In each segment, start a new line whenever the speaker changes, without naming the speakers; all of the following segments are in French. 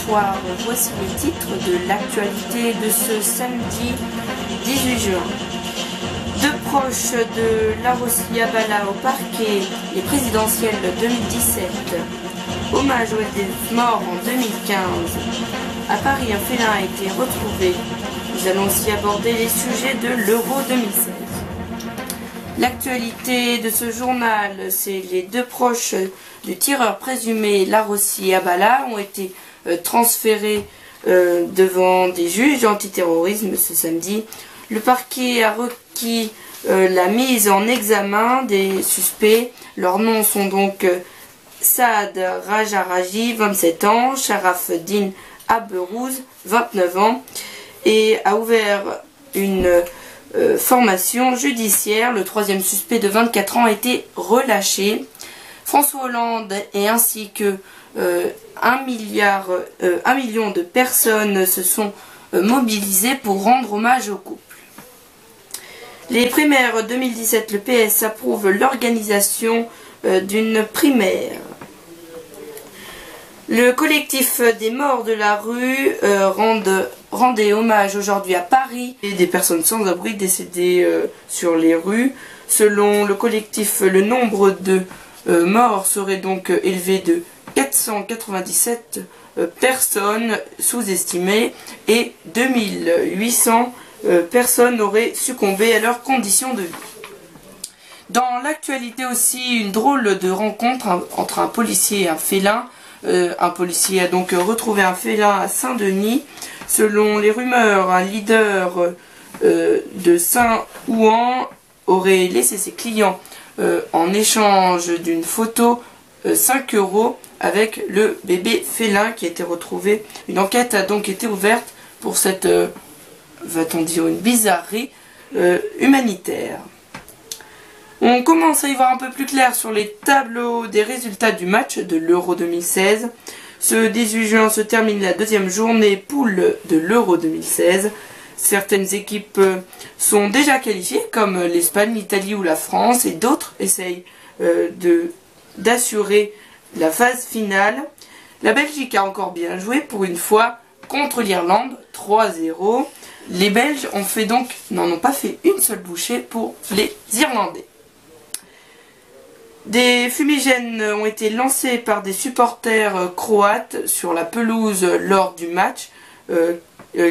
bonsoir, voici les titres de l'actualité de ce samedi 18 juin. Deux proches de Larossi Abala au parquet, les présidentielles 2017. Hommage aux SDF morts en 2015. À Paris, un félin a été retrouvé. Nous allons aussi aborder les sujets de l'Euro 2016. L'actualité de ce journal, c'est les deux proches du tireur présumé Larossi Abala ont été transférés devant des juges antiterrorisme ce samedi. Le parquet a requis la mise en examen des suspects. Leurs noms sont donc Saad Rajaraji, 27 ans, Sharaf Din Aberouz, 29 ans, et a ouvert une formation judiciaire. Le troisième suspect de 24 ans a été relâché. François Hollande et ainsi que 1 million de personnes se sont mobilisées pour rendre hommage au couple. Les primaires 2017, le PS approuve l'organisation d'une primaire. Le collectif des morts de la rue rendait hommage aujourd'hui à Paris et des personnes sans abri décédées sur les rues. Selon le collectif, le nombre de morts serait donc élevé de 497 personnes sous-estimées et 2800 personnes auraient succombé à leurs conditions de vie. Dans l'actualité aussi, une drôle de rencontre entre un policier et un félin. Un policier a donc retrouvé un félin à Saint-Denis. Selon les rumeurs, un leader de Saint-Ouen aurait laissé ses clients en échange d'une photo 5 € avec le bébé félin qui a été retrouvé. Une enquête a donc été ouverte pour cette, va-t-on dire, une bizarrerie humanitaire. On commence à y voir un peu plus clair sur les tableaux des résultats du match de l'Euro 2016. Ce 18 juin se termine la deuxième journée poule de l'Euro 2016. Certaines équipes sont déjà qualifiées comme l'Espagne, l'Italie ou la France et d'autres essayent d'assurer la phase finale. La Belgique a encore bien joué pour une fois contre l'Irlande, 3-0. Les Belges n'en ont pas fait une seule bouchée pour les Irlandais. Des fumigènes ont été lancés par des supporters croates sur la pelouse lors du match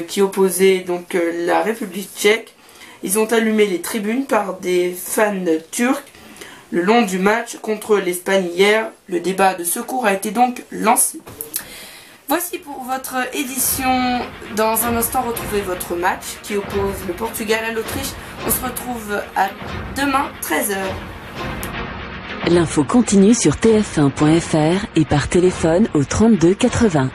qui opposait donc la République tchèque. Ils ont allumé les tribunes par des fans turcs le long du match contre l'Espagne hier. Le débat de secours a été donc lancé. Voici pour votre édition. Dans un instant, retrouvez votre match qui oppose le Portugal à l'Autriche. On se retrouve à demain 13 h.
L'info continue sur tf1.fr et par téléphone au 32 80.